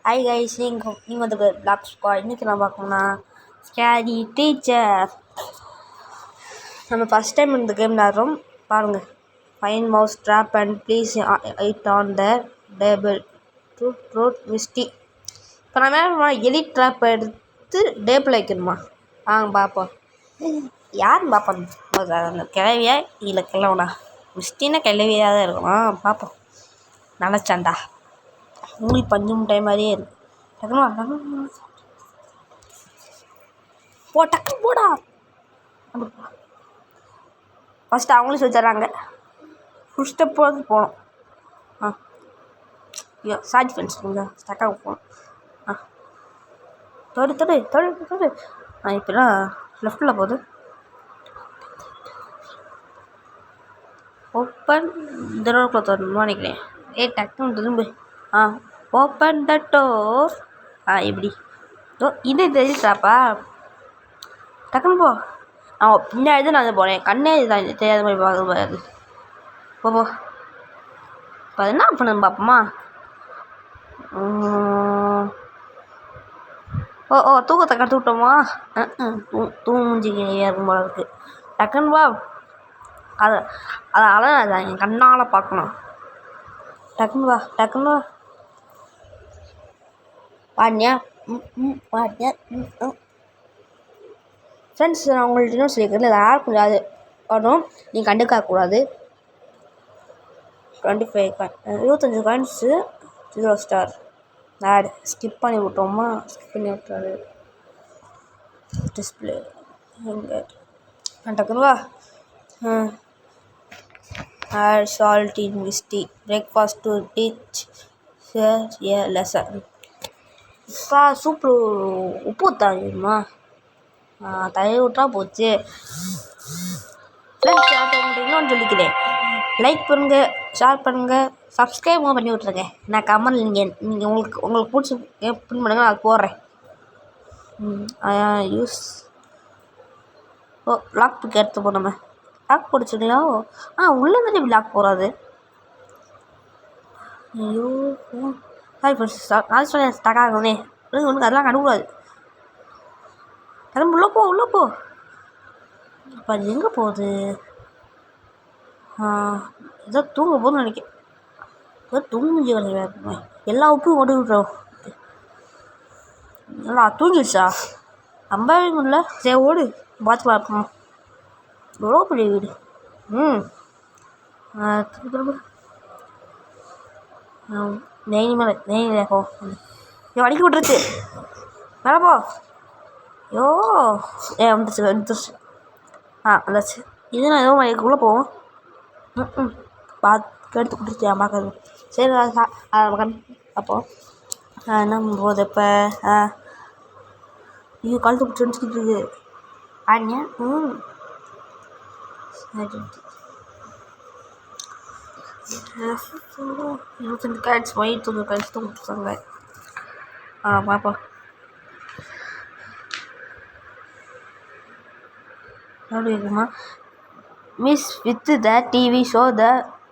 Hi guys, நீங்கள் வந்து black squad. இன்றைக்கி நான் பார்க்கணும்னா ஸ்கேரி டீச்சர். நம்ம ஃபஸ்ட் டைம் இந்த கேம் விளாட்றோம். பாருங்கள், find mouse trap and place it on the table to road Misty. இப்போ நான் வேணுமா எலிட் ட்ராப் எடுத்து டேபிள் வைக்கணுமா? பார்ப்போம். யாருன்னு பார்ப்போம். அந்த கிளவியா இல்லை கிளவனா? மிஸ்டின்னா கிளவியாக தான் இருக்கும். பார்ப்போம். நினச்சாண்டா உங்களுக்கு பஞ்சு முட்டை மாதிரியே இருக்கு. டக்குனு டக்குனு போடா. ஃபஸ்ட்டு அவங்களும் சொல்லி தர்றாங்க. ஃபுல் ஸ்டெப் போகணும். ஐயோ சாரி ஃப்ரெண்ட்ஸ், கொஞ்சம் ஸ்டக்காக போகணும். தொடு தொடு தொடு தொடு. இப்போலாம் லெஃப்டில் போகுது. ஓப்பன் இந்த ரோடுக்குள்ள தொடரணும்னு நினைக்கிறேன். டக்குன்னு திரும்பு. Open the door. எப்படி இது தெரிஞ்சாப்பா? டக்குன்னு போ. பின்னாடி தான் நான் போனேன். கண்ணே தெரியாத மாதிரி பார்க்க போ. இப்போ அது என்ன பண்ணணும் பார்ப்போமா? தூக்கத்தை கற்று விட்டோமா? தூங்கிக்கிட்டே இருக்கும் போல இருக்குது. டக்குன்னு வா. அதனால் என் கண்ணால் பார்க்கணும். டக்குன்னு வா, டக்குன்னு வா. பாடியா பாடியா. ஃப்ரெண்ட்ஸ், நான் உங்கள்கிட்ட இன்னும் சொல்லியிருக்கேன், இல்லை யார் கொஞ்சம் அது வரும், நீங்கள் கண்டுக்கக்கூடாது. 25 25 காயின்ஸு 0 ஸ்டார். ஆட் ஸ்கிப் பண்ணி விட்டோமா? ஸ்கிப் பண்ணி விட்டாரு. டிஸ்பிளே எங்கே? டக்குன்னு வா. Add salt in whiskey. Breakfast to teach a lesson. Soup உப்பு ஊற்றாமா? தயிர் விட்டா போச்சு. ஃப்ரெண்ட்ஸ், உங்கள்கிட்ட இன்னொன்று சொல்லிக்கிறேன். லைக் பண்ணுங்கள், ஷேர் பண்ணுங்கள், சப்ஸ்கிரைபும் பண்ணி விட்ருங்க. நான் கமெண்ட் நீங்கள் உங்களுக்கு பிடிச்சி பின் பண்ணுங்கள், நான் போடுறேன். யூஸ் லாக் புக் எடுத்து போனோம். லாக் பிடிச்சிங்களா? உள்ளே தானே லாக் போகாது. ஐயோ சாரி ஃப்ரெண்ட்ஸ், நான் சொன்னேன் ஸ்டக் ஆகணுன்னே. ஒன்றுக்கு அதெல்லாம் கண்டுக்கூடாது. திரும்ப உள்ளே போ. இப்போ அது எங்கே போகுது? ஏதோ தூங்க போகுதுன்னு நினைக்கிறேன். ஏதோ தூங்கி இருக்குமே. எல்லா உப்பும் ஓடி விட்றோம். நல்லா தூங்கிடுச்சா? நம்பவே முடியல. சரி ஓடு, பார்த்து பார்க்கணும். எவ்வளோ பெரிய வீடு. திரும்ப நெய் போ. வடிக்க விட்டுருச்சு. மேலே போ. ஐயோ வந்துச்சு. வந்துச்சு. இது நான் ஏதோ மயக்குள்ளே போவோம். பார்த்து எடுத்து கொடுத்துச்சு. பார்க்கறது சரி. அப்போ என்ன போகுது இப்போ? ஐயோ கழுத்து பிடிச்சி அடிச்சுக்கிட்டு இருக்கு. ஆடிங்க. 25 கார்ட்ஸ் ஒயிட் 20 கார்ட்ஸ் தான் கொடுத்துருக்காங்க. பார்ப்போம். எப்படி இருக்குமா? Mess with the TV show the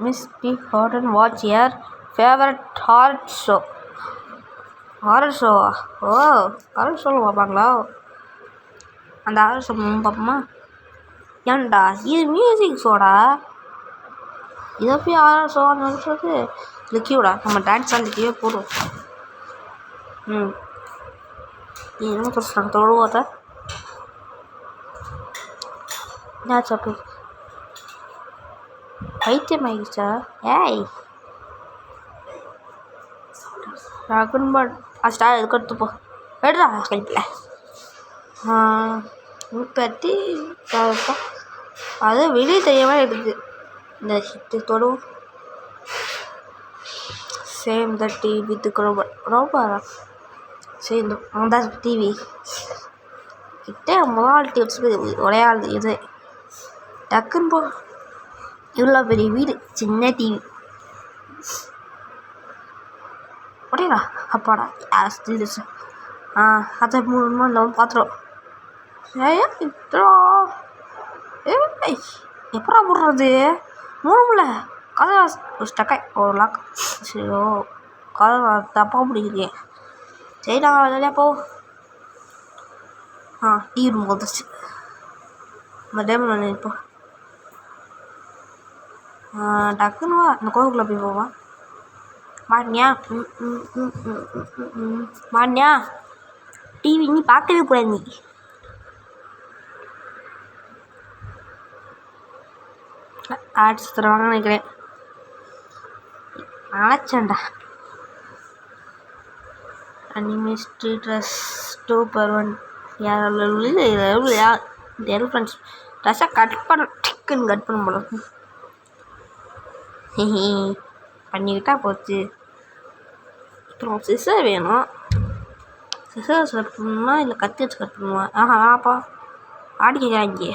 miss B harden watch your favourite horror show. Horror ஷோவா? ஹாரர் ஷோவில் பார்ப்பாங்களா? அந்த ஹாரர் ஷோ பார்ப்போமா? ஏன்டா இது மியூசிக் ஷோடா. இதை போய் ஹாரர் ஷோ சொல்றது லிக்கியோடா. நம்ம டான்ஸ் லிக்கியே போடும். என்ன சொல்கிறாங்க? தொழுவாத என்ன சாப்பிட்டு பைத்தியம் ஆகிடுச்சா? ரகுன்பட் ஸ்டார் எதுக்கு எடுத்துப்போ. எடுறா கழிப்பில் 30 அது வெளியே தெரியாமல் எடுக்குது. இந்த ஹிட்டு தொடும். சேம் த டிவி வித் ரொம்ப சேர்ந்து அந்த டிவி கிட்டே முதலாளி வச்சுருக்கு. உடையாது இது. டக்குன்னு போ. இவ்வளோ பெரிய வீடு, சின்ன டிவி. உடையடா அப்பாடா. அதை 3 மணி நேரம் பார்த்துரும். எப்படா போடுறது? 3 மணி கதை ஸ்டக்காய் ஒரு லாக். சரியோ கதை தப்பாக பிடிக்கிறேன். சரிடா ஜாலியாக போ. டீ ரூம் வந்துச்சு. அந்த டைமில் நான் இப்போ டக்குன்னு வா, அந்த கோவிலுக்குள்ளே போய் போவா. மாட்டினியா? மாட்டினியா? டிவி நீ பார்க்கவே கூடாது. நீ ஆர்ட்ஸ் தருவாங்கன்னு நினைக்கிறேன். நினச்சேன்டா. அனிமிஸ்ட்ரி ட்ரெஸ் 2/1 ஃப்ரெண்ட்ஸ் ட்ரெஸ்ஸை கட் பண்ண டிக்குன்னு கட் பண்ண போல பண்ணிக்கிட்டா போச்சு. அப்புறம் சிசர் வேணும். சிசர்ஸ் கட் பண்ணணுமா இல்லை கத்தி வச்சு கட் பண்ணுவா? ஆப்பா ஆடிக்கிறாங்க.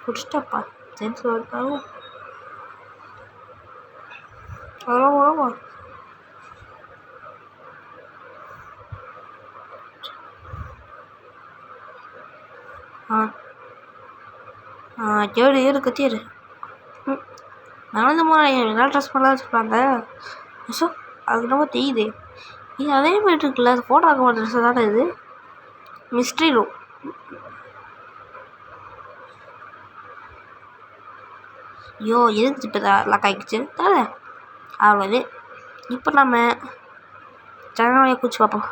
குடிச்சிட்டப்பா ஜென்ஸ் ஒருத்தாவும் அவ்வளோ ஏடு கத்தியாரு. நடந்த மாதிரி எல்லா ட்ரெஸ் பண்ணலாம் வச்சுருப்பாங்க. ஸோ அதுக்கு ரொம்ப தெரியுது. இது அதே மாதிரி இருக்குல்ல, அது ஃபோட்டோ ஆக்க மாட்டேன் ட்ரெஸ்ஸு தானே இது. Mystery room. ஐயோ எதுக்கு இப்போ லாக் ஆகிடுச்சு தானே அவ்வளோ. இப்போ நம்ம ஜனநாயகம் குச்சி பார்ப்போம்.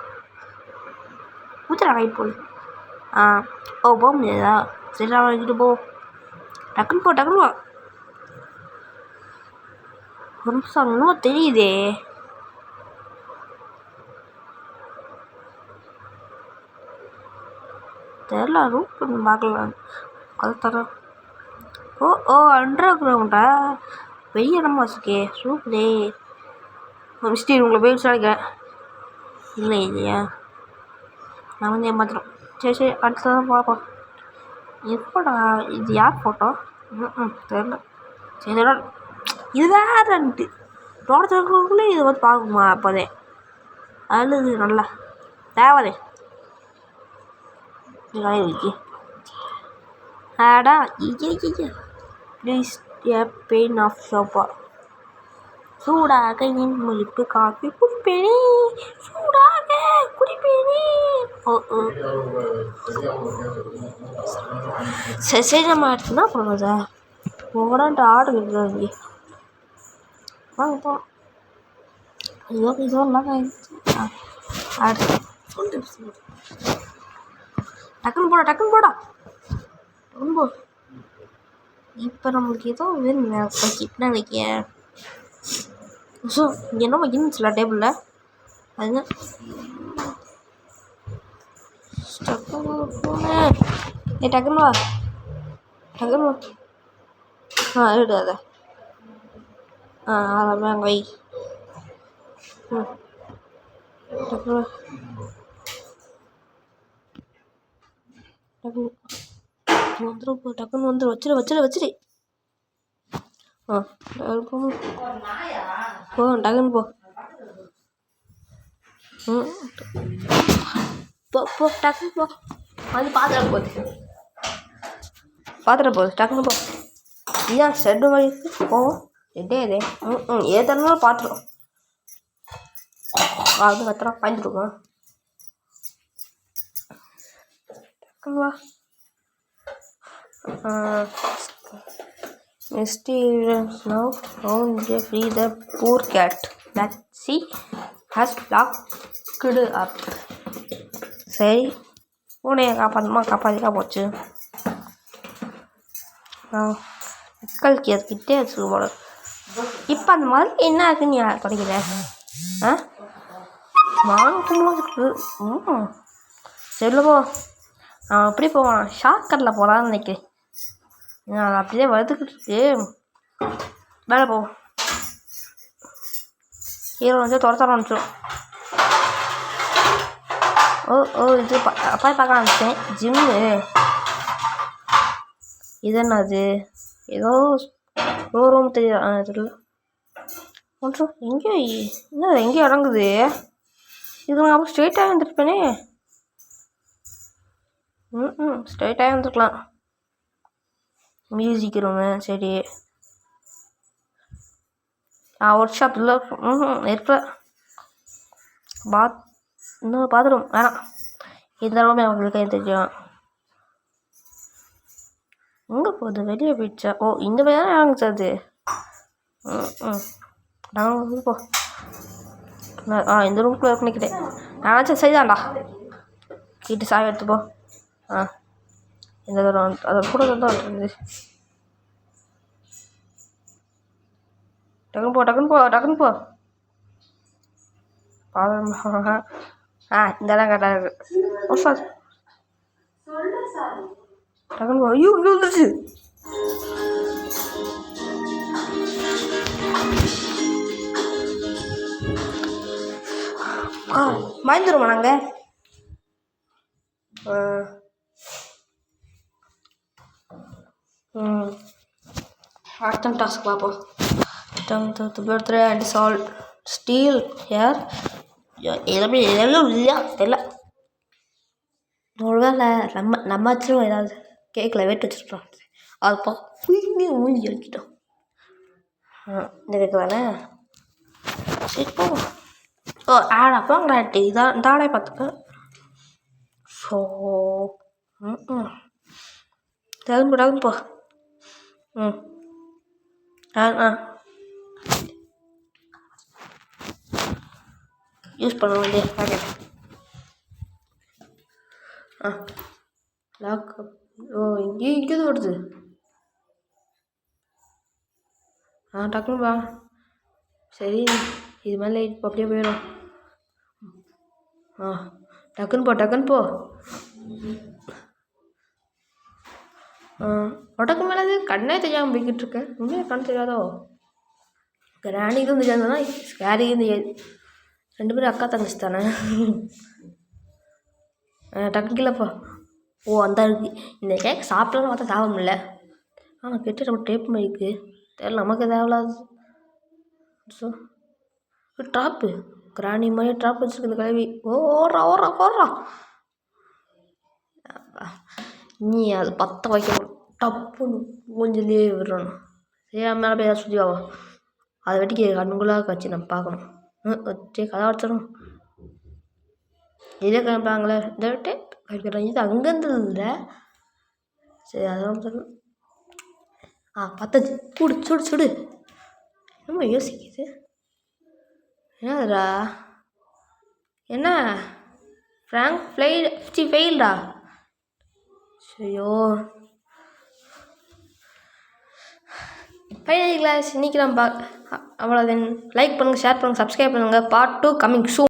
ஊற்றுறா ரைட் போல். போக முடியாதா? சரி வாங்கிட்டு போ. டக்குன்னு போ. ஒரு நிமிஷம் இன்னும் தெரியுதே. தெரில ரூட் பண்ணி பார்க்கலாம். அது தரோம். அண்டர் கிரவுண்டா? பெரிய இடமா வச்சுக்கே. சூப்பரே. மிஸ்டேக் உங்களை போய் விசாரிக்கிறேன். இல்லையா நான் வந்து ஏமாத்திரம். சரி அடுத்ததான் பார்ப்போம். எப்படா இது யார் ஃபோட்டோ? தெரில. சரி இது வேறன்ட்டு தோட்டத்துக்குள்ளே இதை வந்து பார்க்குமா? அப்போதே அழுது நல்லா தேவதே இருக்கு. ஆடா ப்ளீஸ் பெயின் ஆஃப் ஷோப்பா. சூடாக என் முழிப்பு காஃபி குடிப்பேனே. சூடாக குடிப்பேனே. சரி நம்ம அடுத்து என்ன பண்ணுவோம் சார்? உங்கள்கிட்ட ஆர்டர் இருக்குது. வாங்க போ. இதெல்லாம் அடுத்து டக்குன்னு போடா. இப்போ நம்மளுக்கு ஏதோ வேணும் கிட்ட வைக்க. ஸோ இங்கே என்ன வைக்கணும்னு சொல்ல டேபிளில் அது டக்குன்னு வா. எடு அதை. அதெல்லாம் அங்கே வை. டக்குன்னு வந்துடும். டக்குன்னு வந்துடும். வச்சிரு. டக்குன்னு போ. டக்குன்னு போ. அது பாத்திரம் போகுது. டக்குன்னு போ. இதான் ஷெட்டு மாதிரி போவோம். எட்டே ஏதனாலும் பாத்திரம் அது கத்திரம் வாங்கிட்டுருக்கோம். டக்குன்னு வா. Mysterious now found they free the poor cat that she has locked up. சரி பூனையை காப்பாற்றிட்டா போச்சு. மக்களுக்கு அதுக்கிட்டே வச்சுக்க போல. இப்போ அந்த மாதிரி என்ன ஆகுன்னு நீ தொடங்கிற? வாங்க சொல்லுவோ. அவன் அப்படி போவான். ஷார்ட் கட்டில் போகலான்னு நினைக்கிறேன். நான் அப்படியே வளர்த்துக்கிட்டு இருக்கு. வேலை போ. ஹீரோ வந்து துரத்த ஆரம்பிச்சிடும். இது அப்பா பார்க்க ஆரம்பிச்சேன். ஜிம்மு இது என்னது? ஏதோ ரூம் தெரியல. ஒன்றும் எங்கேயோ இறங்குது. இது நான் அப்போ ஸ்ட்ரெயிட்டாக வந்துருப்பேனே. ஸ்ட்ரெயிட்டாக வந்துருக்கலாம். மியூசிக் ரூமு சரி. ஒர்க் ஷாப் இல்லை இருப்ப. இன்னொரு பாத்ரூம் வேணாம், இந்த ரூமே அவங்களுக்கு தெரியும். எங்கே போகுது? வெளியே போயிடுச்சா? ஓ இந்த மாதிரி தானே இறங்குச்சு அது. நாங்கள் போ. இந்த ரூம்குள்ளே நிற்கிறேன். நான் சரிதான்டா. கிட்ட சாவி எடுத்துப்போ. இந்த தூரம் அதோட கூட தான் வந்துருந்து. டக்குன்னு போ. இந்த இடம் கரெக்டாக இருக்கு. ஓ சார் டக்குன்னு போ. ஐயோ இங்கே வந்துருச்சு. பயந்துருமா நாங்கள்? அடுத்த டாஸ்க் பார்ப்போம். பர்த்டே அண்ட் சால் ஸ்டீல் ஹேர் எல்லாமே எல்லாம் இல்லையா தெரியல. ஒரு வேளை நம்ம வச்சிருவோம் ஏதாவது கேக்கில் வெயிட் வச்சுருப்போம். அதுப்பா மூஞ்சி அடிக்கிட்டோம். இதுக்கு வேணா சரி போ. ஓ ஆடாப்பாங்கடாட்டி இதான் இந்த ஆடை பார்த்துக்க. ஸோ டகுன்னு போ. யூஸ் பண்ண வேண்டிய பாக்கெட். லாக்அப். ஓ இங்கே வருது. டக்குன்னு வா. சரி இது மேலே இப்போ அப்படியே போயிடும். டக்குன்னு போ. உடக்கு மேலே கண்ணே தெரியாமல் போய்கிட்டு இருக்கேன். உண்மையாக கண் தெரியாதோ? கிராணிக்கும் தெரியாதுன்னா ஸ்கேரிக்கும் தெரியாது. 2 பேரும் அக்கா தங்கச்சி தானே. டக்குன்னு கீழப்போ. ஓ அந்த இருக்கு. இந்த கேக் சாப்பிடலாம் பார்த்தா சாப்பிட முடியல. கெட்டு நம்ம டேப் மாதிரி இருக்குது. தெரியல நமக்கு தேவையில்லாது. ஸோ ட்ராப்பு கிராணி மாதிரி ட்ராப் வச்சுருக்கு இந்த கழுவி. ஓடுறா. நீ அது 10 வைக்கணும். டப்புன்னு மூஞ்சிலே விடணும். சரி மேலே போய் ஏதாவது சுற்றி ஆகும். அதை வெட்டிக்கு கண்ணுக்குள்ளாக வச்சு நம்ம பார்க்கணும். சரி கதை வச்சிடும். இதே கிளம்பாங்களே இந்த விட்டு வைக்கிறோம். இது அங்கேருந்து இல்லை. சரி அதெல்லாம் சொல்லணும். 10 சுடு. என்னமோ யோசிக்குது. என்னதுடா? என்ன ஃப்ராங்க் ஃபெயில்டா? ஐயோ ஃபைனல் கிளாஸ் இன்னைக்கு நம்ம அவ்வளோதான். லைக் பண்ணுங்கள், ஷேர் பண்ணுங்கள், சப்ஸ்கிரைப் பண்ணுங்கள். Part 2 coming soon.